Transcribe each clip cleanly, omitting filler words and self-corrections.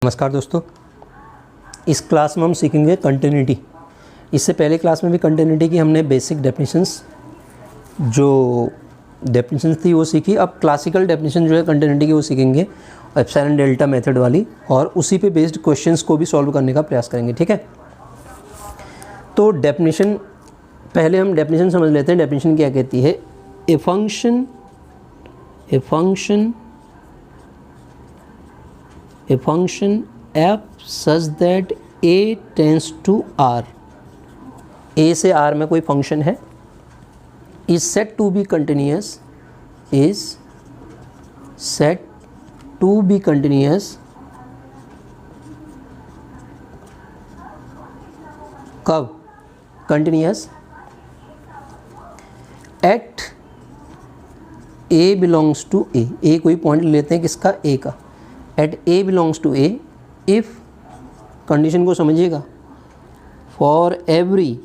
नमस्कार दोस्तों, इस क्लास में हम सीखेंगे कंटिन्यूटी। इससे पहले क्लास में भी कंटिन्यूटी की हमने बेसिक डेफिनेशंस थी वो सीखी। अब क्लासिकल डेफिनेशन जो है कंटिन्यूटी की वो सीखेंगे, एप्सिलॉन डेल्टा मेथड वाली, और उसी पे बेस्ड क्वेश्चंस को भी सॉल्व करने का प्रयास करेंगे। ठीक है, तो डेफिनेशन पहले हम डेफिनेशन समझ लेते हैं। डेफिनेशन क्या कहती है? A function f such that a tends to r, a से r में कोई फंक्शन है, is said to be continuous कब? continuous at a belongs to a कोई पॉइंट लेते हैं किसका? a का। at a belongs to a if, condition को समझिएगा, for every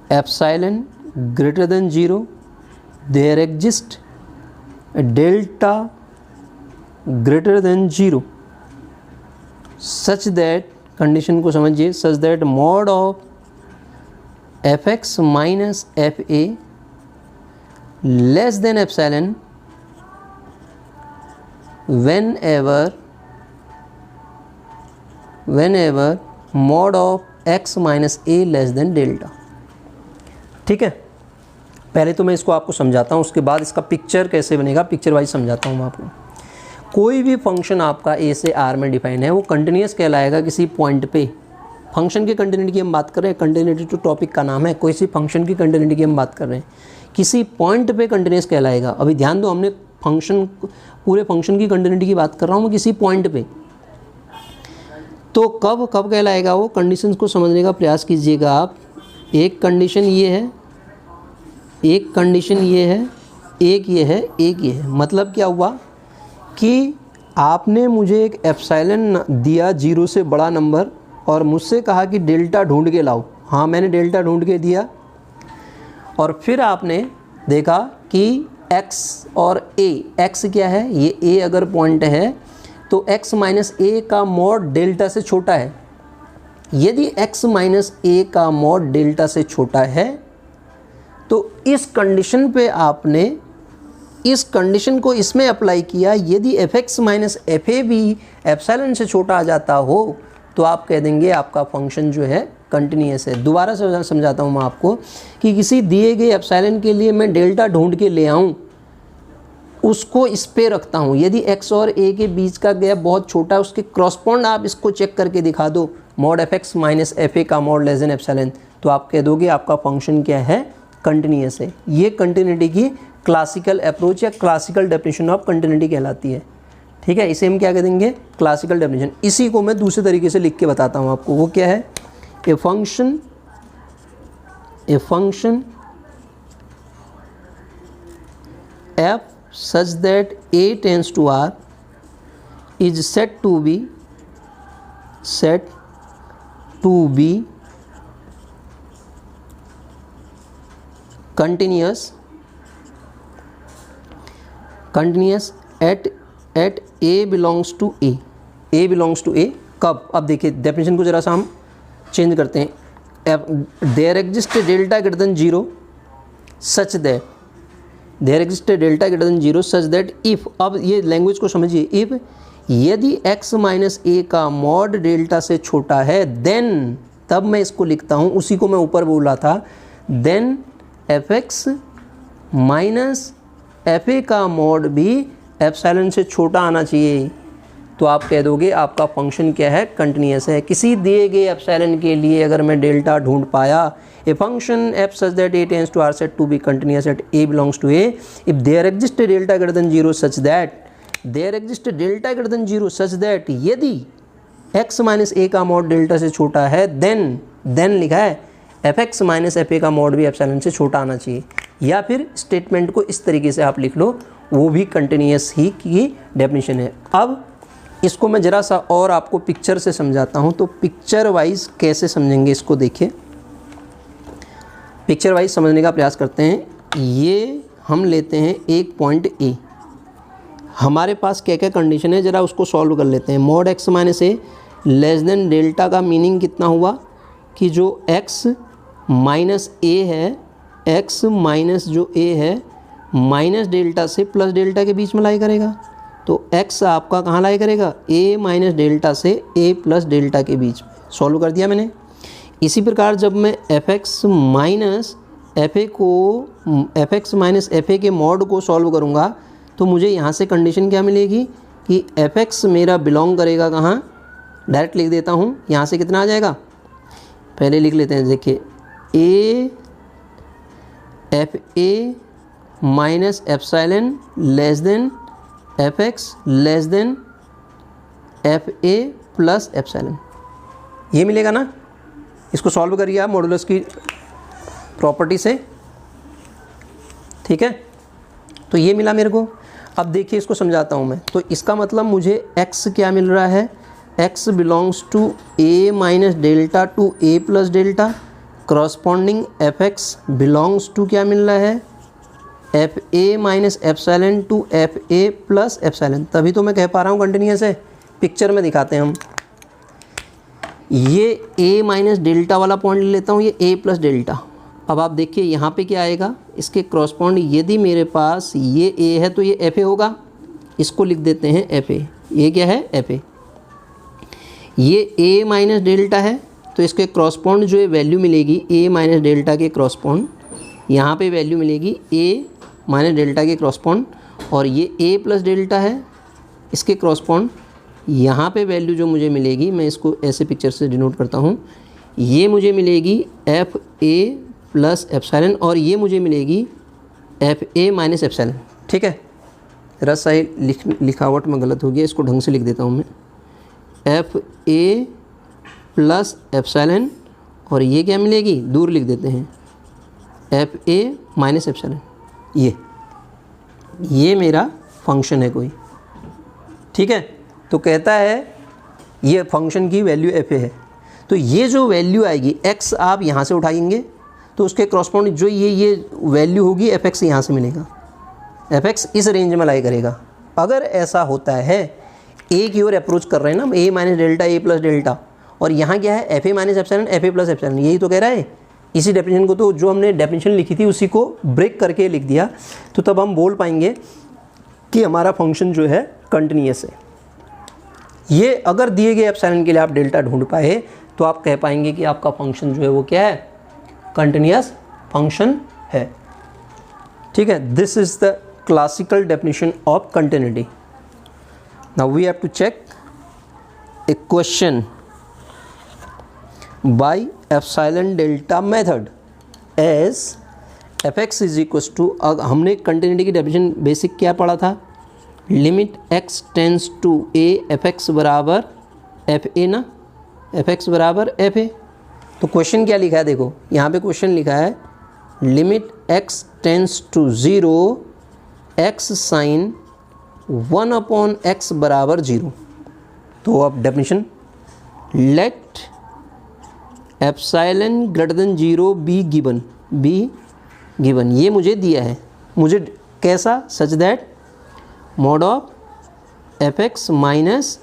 epsilon greater than 0 there exists a delta greater than 0 such that, condition को समझिए, such that mod of fx minus fa less than epsilon whenever mod of x minus a less than delta। ठीक है, पहले तो मैं इसको आपको समझाता हूँ, उसके बाद इसका पिक्चर कैसे बनेगा, पिक्चर वाइज समझाता हूँ मैं आपको। कोई भी फंक्शन आपका a से r में डिफाइन है, वो कंटिन्यूस कहलाएगा किसी पॉइंट पे। फंक्शन की कंटिन्यूटी की हम बात कर रहे हैं, कंटिन्यूटी तो टॉपिक का नाम है, कोई सी फंक्शन की कंटिन्यूटी की हम बात कर रहे हैं, किसी पॉइंट पे कंटिन्यूस कहलाएगा। अभी ध्यान दो, हमने पूरे फंक्शन की कंटिन्यूटी की बात कर रहा हूँ मैं, किसी पॉइंट पे। तो कब कहलाएगा वो? कंडीशंस को समझने का प्रयास कीजिएगा आप। एक कंडीशन ये है, एक ये है। मतलब क्या हुआ कि आपने मुझे एक एप्सिलॉन दिया 0 से बड़ा नंबर, और मुझसे कहा कि डेल्टा ढूंढ के लाओ। हाँ, मैंने डेल्टा ढूंढ के दिया, और फिर आपने देखा कि x और a, x क्या है? ये a अगर पॉइंट है तो x माइनस a का मॉड डेल्टा से छोटा है। यदि x माइनस a का मॉड डेल्टा से छोटा है तो इस कंडीशन पे आपने इस कंडीशन को इसमें अप्लाई किया। यदि fx माइनस fa भी एप्सिलॉन से छोटा आ जाता हो तो आप कह देंगे आपका फंक्शन जो है कंटिन्यूस है। दोबारा से समझाता हूँ मैं आपको कि किसी दिए गए एप्सिलॉन के लिए मैं डेल्टा ढूंढ के ले आऊँ, उसको इस पे रखता हूँ। यदि x और a के बीच का गैप बहुत छोटा है, उसके क्रॉसपॉन्ड आप इसको चेक करके दिखा दो, मॉड fx माइनस fa का मॉड लेस देन एप्सिलॉन, तो आप कह दोगे आपका फंक्शन क्या है? कंटिन्यूस है। ये कंटिन्यूटी की क्लासिकल अप्रोच या क्लासिकल डेफिनेशन ऑफ कंटिन्यूटी कहलाती है। ठीक है, इसे हम क्या कह देंगे? Classical definition. इसी को मैं दूसरे तरीके से लिख के बताता हूँ आपको। वो क्या है? A function f such that a tends to r is said to be continuous at a belongs to a कब? अब देखिए डेफिनेशन को जरा सा हम चेंज करते हैं। There exist delta greater than 0 such that if, अब ये लैंग्वेज को समझिए, इफ यदि x माइनस a का मॉड डेल्टा से छोटा है, देन, तब मैं इसको लिखता हूँ, उसी को मैं ऊपर बोला था, देन fx माइनस fa का मॉड भी एप्सिलॉन से छोटा आना चाहिए। तो आप कह दोगे आपका फंक्शन क्या है? कंटिन्यूस है। किसी दिए गए एप्सिलॉन के लिए अगर मैं डेल्टा ढूंढ पाया, a function f such that a tends to r said to be continuous at a belongs to a if there exists a delta greater than 0 such that यदि x माइनस a का mod delta से छोटा है, then लिखा है fx minus fa का mod भी epsilon से छोटा आना चाहिए। या फिर स्टेटमेंट को इस तरीके से आप लिख लो, वो भी कंटिन्यूस ही की डेफिनेशन है। अब इसको मैं ज़रा सा और आपको पिक्चर से समझाता हूँ। तो पिक्चर वाइज कैसे समझेंगे इसको देखिए, पिक्चर वाइज समझने का प्रयास करते हैं। ये हम लेते हैं एक पॉइंट ए, हमारे पास क्या क्या कंडीशन है ज़रा उसको सॉल्व कर लेते हैं। मॉड x माइनस ए लेस देन डेल्टा का मीनिंग कितना हुआ कि जो x माइनस ए है, x माइनस जो a है माइनस डेल्टा से प्लस डेल्टा के बीच में लाई करेगा। तो x आपका कहाँ लाई करेगा, a माइनस डेल्टा से a प्लस डेल्टा के बीच में। सॉल्व कर दिया मैंने। इसी प्रकार जब मैं fx माइनस fa के मॉड को सॉल्व करूँगा तो मुझे यहाँ से कंडीशन क्या मिलेगी कि fx मेरा बिलोंग करेगा कहाँ, डायरेक्ट लिख देता हूँ। यहाँ से कितना आ जाएगा, पहले लिख लेते हैं, देखिए a fa minus epsilon less than fx less than fa plus epsilon, ये मिलेगा ना। इसको सॉल्व करिए आप मॉडुलस की प्रॉपर्टी से, ठीक है। तो ये मिला मेरे को। अब देखिए इसको समझाता हूँ मैं। तो इसका मतलब मुझे x क्या मिल रहा है, x belongs to a minus delta to a plus delta, corresponding fx belongs to क्या मिल रहा है, fa minus epsilon to fa plus epsilon. तभी तो मैं कह पा रहा हूँ कंटिन्यूअस है। पिक्चर में दिखाते हैं हम। ये a माइनस डेल्टा वाला पॉइंट ले लेता हूँ, ये a प्लस डेल्टा। अब आप देखिए यहाँ पे क्या आएगा, इसके क्रॉसपॉन्ड यदि मेरे पास ये a है तो ये fa होगा। इसको लिख देते हैं fa। ये क्या है, fa। ये a माइनस डेल्टा है तो इसके क्रॉसपॉन्ड जो है वैल्यू मिलेगी a माइनस डेल्टा के क्रॉसपॉन्ड, यहाँ पे वैल्यू मिलेगी a माइनस डेल्टा के क्रॉसपॉन्ड। और ये a प्लस डेल्टा है, इसके क्रॉसपॉन्ड यहाँ पे वैल्यू जो मुझे मिलेगी, मैं इसको ऐसे पिक्चर से डिनोट करता हूँ, ये मुझे मिलेगी fa प्लस एप्सिलॉन और ये मुझे मिलेगी fa माइनस एप्सिलॉन, ठीक है। रस सही लिखावट में गलत हो गया, इसको ढंग से लिख देता हूँ मैं, fa प्लस एप्सिलॉन और ये क्या मिलेगी, दूर लिख देते हैं, fa माइनस एप्सिलॉन। ये मेरा फंक्शन है कोई, ठीक है। तो कहता है ये फंक्शन की वैल्यू fa है। तो ये जो वैल्यू आएगी x आप यहाँ से उठाएंगे तो उसके क्रॉसपॉन्ड जो ये वैल्यू होगी fx यहाँ से मिलेगा। fx इस रेंज में लाई करेगा। अगर ऐसा होता है a की ओर अप्रोच कर रहे हैं ना, a minus delta a plus delta, और यहाँ क्या है fa minus epsilon fa plus epsilon, यही तो कह रहा है। इसी डेफिनेशन को तो जो हमने डेफिनेशन लिखी थी उसी को ब्रेक करके लिख दिया, तो तब हम बोल पाएंगे कि हमारा फंक्शन जो है कंटिन्यूअस है। ये अगर दिए गए एप्सिलॉन के लिए आप डेल्टा ढूंढ पाए तो आप कह पाएंगे कि आपका फंक्शन जो है वो क्या है, कंटिन्यूअस फंक्शन है, ठीक है। This is the classical definition of continuity. Now we have to check a question by epsilon delta method as fx is equal to, हमने कंटिन्यूटी की डेफिनेशन बेसिक क्या पढ़ा था, limit x tends to a fx बराबर fa ना, fx बराबर fa। तो question क्या लिखा है, देखो यहाँ पे क्वेश्चन लिखा है limit x tends to 0 x sine 1 upon x बराबर 0। तो अब definition, let epsilon greater than 0 be given, ये मुझे दिया है। मुझे कैसा, such that mod of fx minus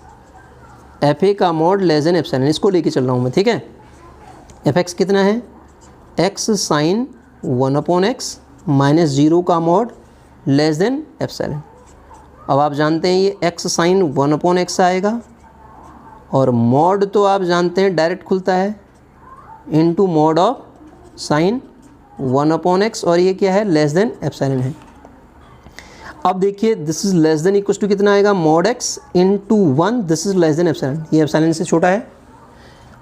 fa का मॉड लेस देन एप्सिलॉन, इसको लेके चल रहा हूँ मैं, ठीक है। fx कितना है, x sine 1 upon x minus 0 का मॉड लेस देन एप्सिलॉन। अब आप जानते हैं ये x साइन 1 अपॉन x आएगा और मॉड तो आप जानते हैं डायरेक्ट खुलता है into mod of sine 1 upon x, और ये क्या है, लेस देन एप्सिलॉन है। अब देखिए this is less than equal to कितना आएगा, mod x into 1, this is less than epsilon, ये एप्सिलॉन से छोटा है।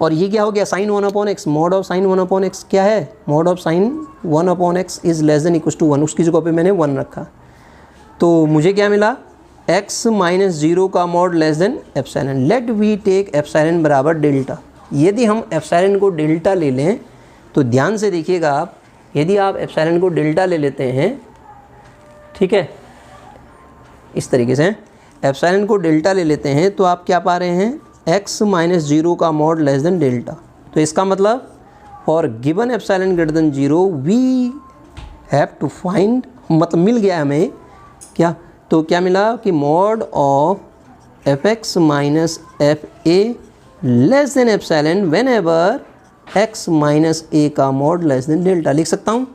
और ये क्या हो गया, sine 1 upon x, mod of sine 1 upon x क्या है, mod of sine 1 upon x is less than equal to 1, उसकी जगह पे मैंने 1 रखा। तो मुझे क्या मिला, x माइनस 0 का mod less than epsilon. Let we take epsilon बराबर डेल्टा। यदि हम एप्सिलॉन को डेल्टा ले लें तो ध्यान से देखिएगा आप, यदि आप एप्सिलॉन को डेल्टा ले लेते हैं, ठीक है, इस तरीके से एप्सिलॉन को डेल्टा ले लेते हैं तो आप क्या पा रहे हैं, x माइनस 0 का मॉड लेस देन डेल्टा। तो इसका मतलब for given epsilon greater than 0 we have to find, मतलब मिल गया हमें क्या, तो क्या मिला कि mod of f x minus F A less than epsilon whenever x minus ए का मॉड लेस देन डेल्टा। लिख सकता हूँ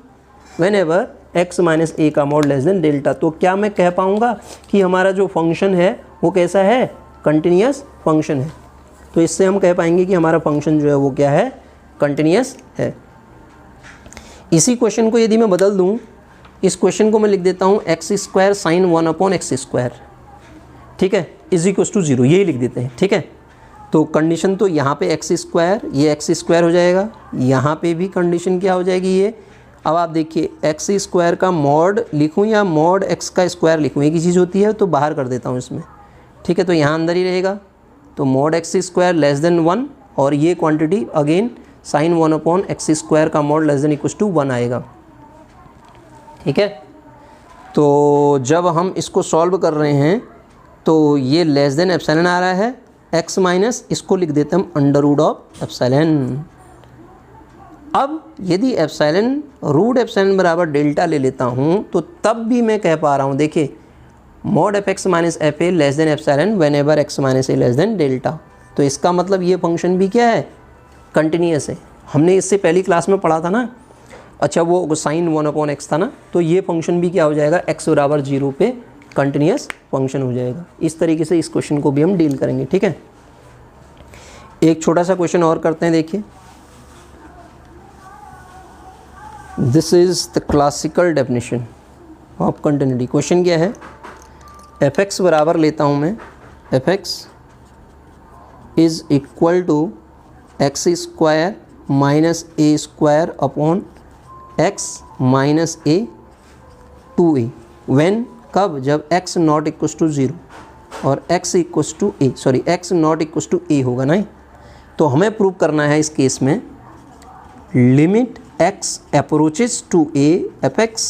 वेन एवर एक्स माइनस ए का मॉड लेस देन डेल्टा। तो क्या मैं कह पाऊँगा कि हमारा जो फंक्शन है वो कैसा है, कंटिन्यूस फंक्शन है। तो इससे हम कह पाएंगे कि हमारा फंक्शन जो है वो क्या है, कंटिन्यूस है। इसी क्वेश्चन को यदि मैं बदल दूं, इस क्वेश्चन को मैं लिख देता हूं एक्स स्क्वायर साइन 1/x², ठीक है, इज इक्वल्स टू 0, यही लिख देते हैं, ठीक है। तो कंडीशन तो यहाँ पे x², ये x² हो जाएगा, यहाँ पे भी कंडीशन क्या हो जाएगी ये। अब आप देखिए x² का मॉड लिखूँ या मॉड x का स्क्वायर लिखूँ, एक ही चीज़ होती है, तो बाहर कर देता हूँ इसमें, ठीक है। तो यहाँ अंदर ही रहेगा, तो मॉड x² लेस देन 1 और ये क्वांटिटी अगेन साइन 1/x² का mod less than equals to 1 आएगा, ठीक है। तो जब हम इसको सॉल्व कर रहे हैं तो ये लेस देन एप्सिलॉन आ रहा है, x माइनस इसको लिख देते हम अंडर रूट ऑफ एप्सिलॉन। अब यदि एप्सिलॉन रूट एप्सिलॉन बराबर डेल्टा ले लेता हूँ तो तब भी मैं कह पा रहा हूँ, देखिए mod F x minus F A less than epsilon whenever x minus A less than delta. तो इसका मतलब ये फंक्शन भी क्या है, कंटिन्यूस है। हमने इससे पहली क्लास में पढ़ा था ना, अच्छा वो साइन 1/x था ना, तो ये फंक्शन भी क्या हो जाएगा, x बराबर 0 पे कंटिन्यूस फंक्शन हो जाएगा। इस तरीके से इस क्वेश्चन को भी हम डील करेंगे, ठीक है। एक छोटा सा क्वेश्चन और करते हैं, देखिए this is the classical definition of continuity. Question क्या है, एफ एक्स बराबर लेता हूँ मैं, F x is equal to x² minus a² upon x minus a 2a when, कब, जब x नॉट इक्वल्स टू 0 और x इक्वल्स to a, sorry x not equals to a होगा ना। तो हमें प्रूव करना है इस केस में limit x approaches to a F x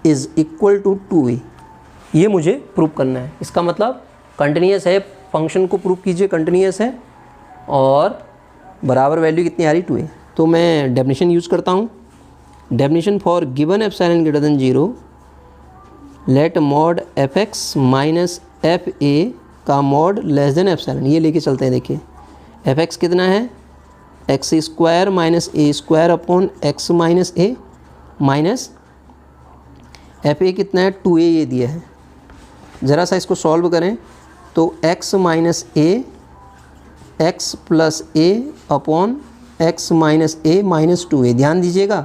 is equal to 2a, ये मुझे प्रूव करना है। इसका मतलब कंटिन्यूस है, फंक्शन को प्रूव कीजिए कंटिन्यूस है और बराबर वैल्यू कितनी आ रही, 2a। तो मैं डेफिनेशन यूज़ करता हूँ, definition for given epsilon greater than 0 let mod F x minus F A का मॉड लेस देन एप्सिलॉन, ये लेके चलते हैं। देखिए एफ एक्स कितना है, x² minus a² upon x minus A minus F A कितना है, 2a ये दिया है। ज़रा सा इसको सॉल्व करें तो x माइनस ए x प्लस ए अपॉन x माइनस ए माइनस 2a। ध्यान दीजिएगा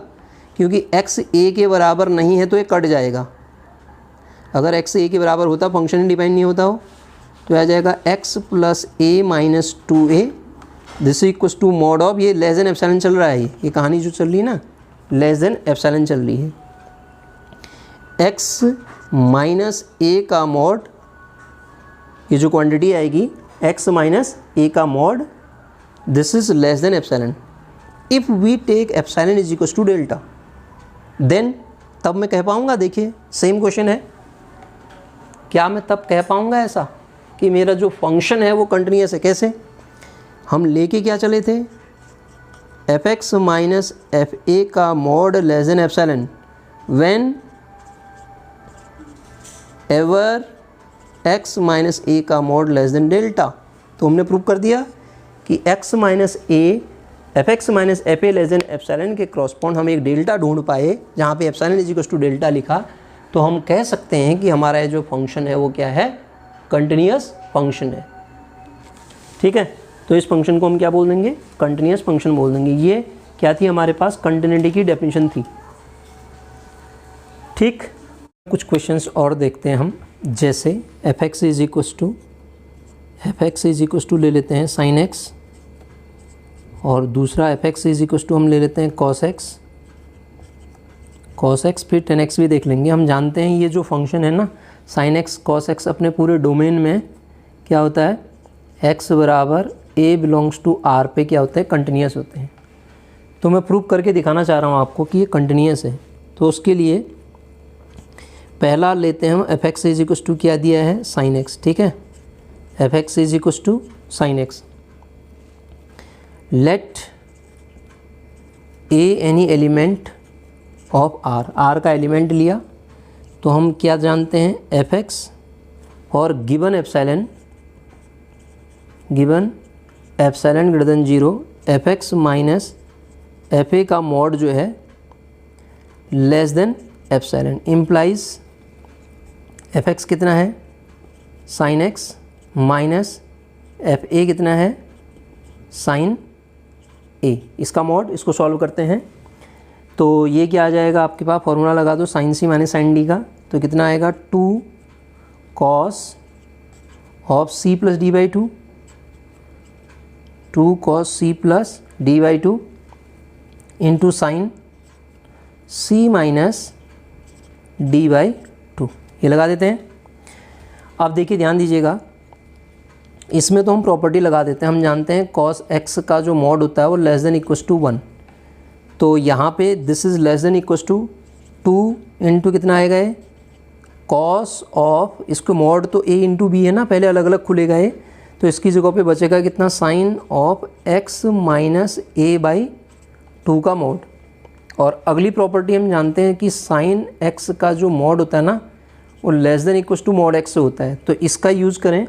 क्योंकि x a के बराबर नहीं है तो ये कट जाएगा। अगर x a के बराबर होता, फंक्शन डिफाइन नहीं होता हो, तो आ जाएगा x plus A minus 2a this equals to mod of, ये लेस देन एप्सिलॉन चल रहा है, ये कहानी जो चल रही है ना, लेस देन एप्सिलॉन चल रही है। x माइनस ए का मॉड, ये जो क्वांटिटी आएगी x माइनस ए का mod, this is less than epsilon. If we take epsilon is equals to delta, then तब मैं कह पाऊँगा, देखिए सेम क्वेश्चन है, क्या मैं तब कह पाऊँगा ऐसा कि मेरा जो फंक्शन है वो कंटिन्यूस है। कैसे, हम लेके क्या चले थे, f x minus F A का mod less than epsilon whenever x minus ए का मॉड लेस देन डेल्टा। तो हमने प्रूव कर दिया कि x minus A F x minus F A less than epsilon के क्रॉसपॉन्ड हम एक डेल्टा ढूंढ पाए, जहाँ पे epsilon is equals to delta लिखा। तो हम कह सकते हैं कि हमारा जो फंक्शन है वो क्या है, कंटिन्यूस फंक्शन है, ठीक है। तो इस फंक्शन को हम क्या बोल देंगे, कंटिन्यूस फंक्शन बोल देंगे। ये क्या थी, हमारे पास कंटिन्यूटी की डेफिनेशन थी, ठीक। कुछ क्वेश्चंस और देखते हैं हम, जैसे f x is equals to ले लेते हैं साइन एक्स, और दूसरा f x is equals to हम ले लेते हैं कॉस एक्स, फिर टेन एक्स भी देख लेंगे। हम जानते हैं ये जो फंक्शन है ना साइन एक्स कॉस एक्स, अपने पूरे डोमेन में क्या होता है, एक्स बराबर ए बिलोंग्स टू आर पे क्या होते हैं, कंटिन्यूस होते हैं। तो मैं प्रूव करके दिखाना चाह रहा हूँ आपको कि ये कंटिन्यूस है। तो उसके लिए पहला लेते हैं हम, f x is equals to क्या दिया है, साइन एक्स, ठीक है। F x is equals to sine x, let a any element of R, R का एलिमेंट लिया तो हम क्या जानते हैं, f x for given epsilon greater than 0 fx minus fa का मॉड जो है less than epsilon implies fx कितना है sin x माइनस fa कितना है sin a, इसका मॉड। इसको सॉल्व करते हैं तो ये क्या आ जाएगा आपके पास, फॉर्मूला लगा दो sin c minus sin d का, तो कितना आएगा 2 cos of c plus d by 2, 2 cos c plus d by 2 into sign c minus D by 2, ये लगा देते हैं। अब देखिए ध्यान दीजिएगा, इसमें तो हम प्रॉपर्टी लगा देते हैं, हम जानते हैं cos x का जो मॉड होता है वो लेस देन इक्वस टू 1, तो यहाँ पे this is less than equals to 2 into कितना आएगा ये cos ऑफ, इसको मॉड तो a इंटू बी है ना, पहले अलग अलग खुलेगा ये, तो इसकी जगह पे बचेगा कितना sine of x minus a by 2 का मॉड। और अगली प्रॉपर्टी हम जानते हैं कि साइन x का जो मॉड होता है ना वो less than equals to mod x होता है, तो इसका यूज़ करें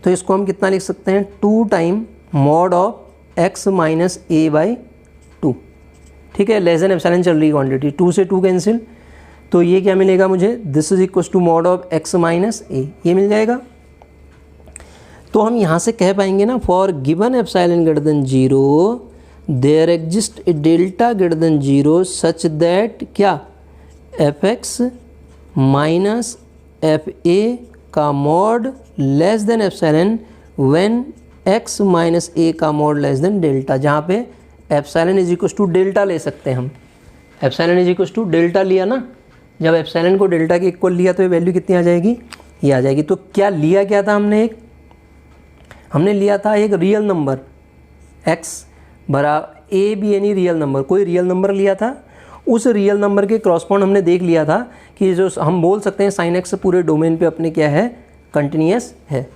तो इसको हम कितना लिख सकते हैं 2 time mod of x minus a by 2, ठीक है। लेस देन एप्सिलॉन चल रही क्वांटिटी, 2 से 2 कैंसिल, तो ये क्या मिलेगा मुझे, this is equal to mod of x minus a, ये मिल जाएगा। तो हम यहाँ से कह पाएंगे ना, for given epsilon greater than 0 there exist a delta greater than 0 such that क्या fx माइनस fa का mod less than epsilon when x minus a का मॉड लेस देन डेल्टा, जहाँ पे epsilon is equal to delta ले सकते हैं हम। Epsilon is equal to delta लिया ना, जब एप्सिलॉन को डेल्टा के इक्वल लिया तो ये वैल्यू कितनी आ जाएगी, ये आ जाएगी। तो क्या लिया क्या था हमने लिया था एक रियल नंबर x बराबर a be any real number, कोई रियल नंबर लिया था, उस रियल नंबर के क्रॉसपॉन्ड हमने देख लिया था कि जो हम बोल सकते हैं साइन x पूरे डोमेन पे अपने क्या है कंटिन्यूस है।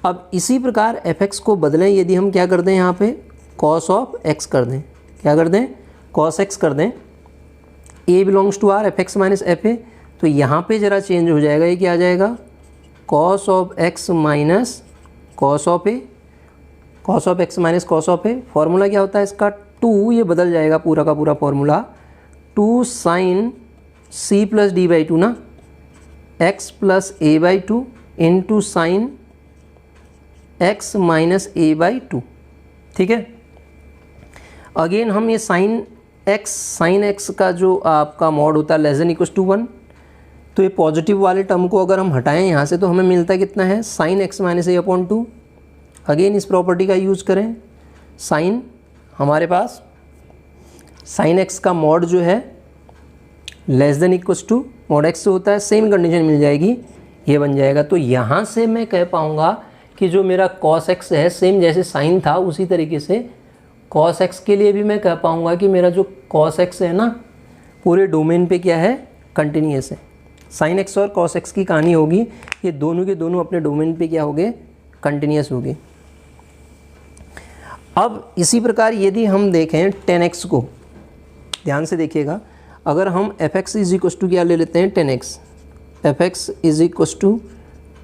अब इसी प्रकार fx को बदलें, यदि हम क्या कर दें यहाँ पे cos ऑफ x कर दें, क्या कर दें cos x कर दें, a belongs to r fx minus fa, तो यहाँ पे ज़रा चेंज हो जाएगा, ये क्या आ जाएगा cos of x minus cos of a, cos of x minus cos of a, formula क्या होता है इसका 2, ये बदल जाएगा पूरा का पूरा formula 2 sine c plus d by 2 ना, x plus a by 2 into sine x minus a by 2, ठीक है। अगेन हम ये साइन x का जो आपका मॉड होता है लेस देन इक्वल टू 1, तो ये पॉजिटिव वाले टर्म को अगर हम हटाएं यहाँ से तो हमें मिलता है कितना है sine x minus a upon 2। Again इस प्रॉपर्टी का यूज़ करें, साइन हमारे पास साइन x का मॉड जो है less than equal to mod x से होता है, सेम कंडीशन मिल जाएगी, ये बन जाएगा। तो यहाँ से मैं कह पाऊँगा कि जो मेरा cos x है सेम जैसे साइन था उसी तरीके से cos x के लिए भी मैं कह पाऊँगा कि मेरा जो cos x है ना पूरे डोमेन पे क्या है कंटिन्यूस है। साइन x और cos x की कहानी होगी, ये दोनों के दोनों अपने डोमेन पे क्या हो गए कंटिन्यूस हो गए। अब इसी प्रकार यदि हम देखें tan x को, ध्यान से देखिएगा, अगर हम fx इज इक्वल टू क्या ले लेते हैं 10x, fx is equal to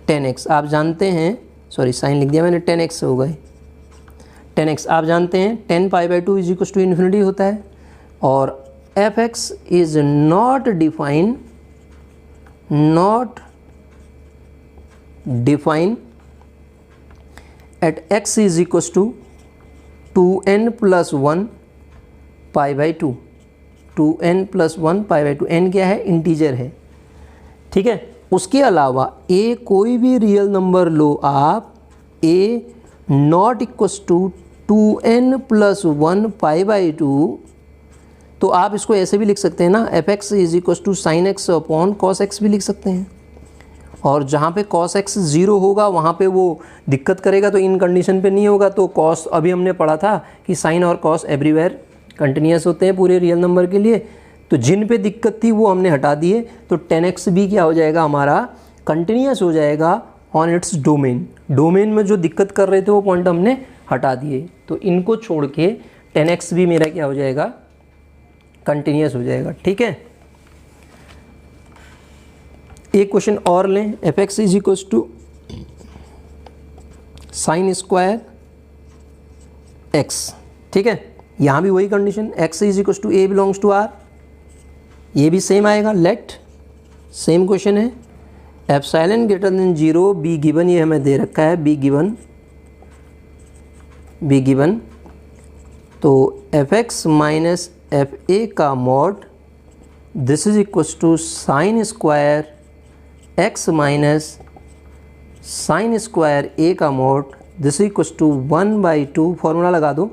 10x, आप जानते हैं, सॉरी साइन लिख दिया मैंने, 10x हो गए 10x, आप जानते हैं 10 pi by 2 is equal to infinity होता है, और fx is not define at x is equal to 2n plus 1 pi by 2, 2n plus 1 pi by 2, n क्या है इंटीजर है, ठीक है। उसके अलावा a कोई भी रियल नंबर लो आप, a not equals to 2n plus 1 pi by 2, तो आप इसको ऐसे भी लिख सकते हैं ना, fx is equals to sine x upon cos x भी लिख सकते हैं। और जहाँ पे cos x 0 होगा वहाँ पे वो दिक्कत करेगा, तो इन कंडीशन पे नहीं होगा। तो cos अभी हमने पढ़ा था कि साइन और cos एवरीवेयर कंटिन्यूस होते हैं पूरे रियल नंबर के लिए, तो जिन पे दिक्कत थी वो हमने हटा दिए, तो 10x भी क्या हो जाएगा हमारा कंटिन्यूस हो जाएगा ऑन इट्स डोमेन। डोमेन में जो दिक्कत कर रहे थे वो पॉइंट हमने हटा दिए, तो इनको छोड़ के 10x भी मेरा क्या हो जाएगा कंटिन्यूस हो जाएगा, ठीक है। एक क्वेश्चन और लें, f x is equals to sine square x, ठीक है। यहाँ भी वही condition, x is equals to a belongs to R, ये भी सेम आएगा। लेट सेम क्वेश्चन है, epsilon greater than 0 be given, ये हमें दे रखा है बी गिवन, तो f x minus F A का mod this is equals to sine square x minus sine square a का mod this is equals to 1/2, formula लगा दो,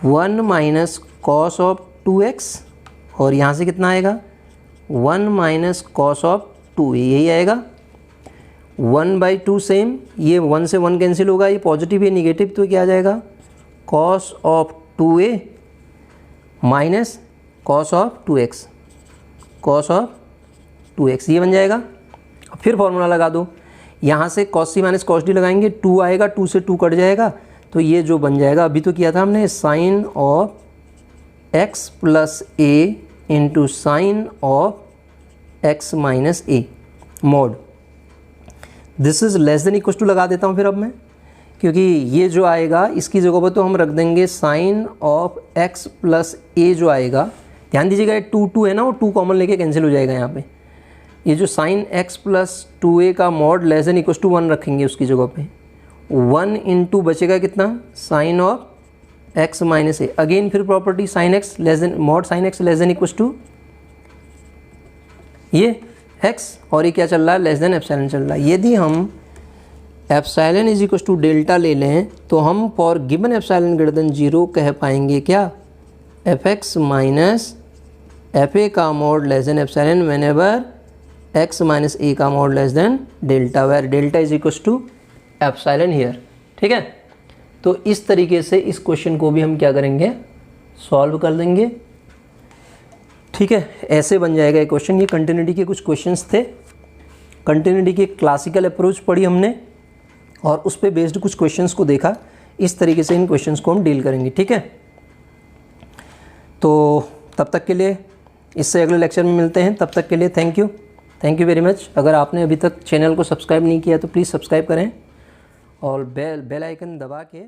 1 माइनस कॉस ऑफ 2x, और यहाँ से कितना आएगा 1 माइनस कॉस ऑफ 2, यही आएगा 1/2 सेम, ये 1 से 1 कैंसिल होगा, ये पॉजिटिव है निगेटिव, तो क्या आ जाएगा cos of 2a minus cos of 2x, cos of 2x ये बन जाएगा। फिर फॉर्मूला लगा दो, यहाँ से कॉस सी माइनस कॉस डी लगाएंगे, 2 आएगा, 2 से 2 कट जाएगा, तो ये जो बन जाएगा, अभी तो किया था हमने sine of x plus a into sine of x minus a mod this is less than equal to लगा देता हूँ फिर अब मैं, क्योंकि ये जो आएगा इसकी जगह पर तो हम रख देंगे साइन ऑफ x प्लस ए जो आएगा, ध्यान दीजिएगा ये 2 है ना, वो 2 कॉमन लेके कैंसिल हो जाएगा यहाँ पे, ये जो साइन x प्लस 2a का mod less than equal to 1 रखेंगे उसकी जगह पे, 1 इंटू बचेगा कितना sine of x minus a, again फिर property sine x less than mod sine x less than equal to ये x, और ये क्या चल रहा है लेस देन एप्सिलॉन चल रहा है। यदि हम epsilon is equal to delta ले लें तो हम for given epsilon greater than 0 कह पाएंगे क्या, f x minus F A का mod less than epsilon whenever x minus ए का mod less than delta, where delta is equal to epsilon here, ठीक है। तो इस तरीके से इस क्वेश्चन को भी हम क्या करेंगे सॉल्व कर देंगे, ठीक है। ऐसे बन जाएगा ये क्वेश्चन। ये कंटिन्यूटी के कुछ क्वेश्चंस थे, कंटिन्यूटी की क्लासिकल अप्रोच पढ़ी हमने और उस पर बेस्ड कुछ क्वेश्चंस को देखा, इस तरीके से इन क्वेश्चंस को हम डील करेंगे, ठीक है। तो तब तक के लिए, इससे अगले लेक्चर में मिलते हैं, तब तक के लिए थैंक यू वेरी मच। अगर आपने अभी तक चैनल को सब्सक्राइब नहीं किया तो प्लीज़ सब्सक्राइब करें और बेल आइकन दबा के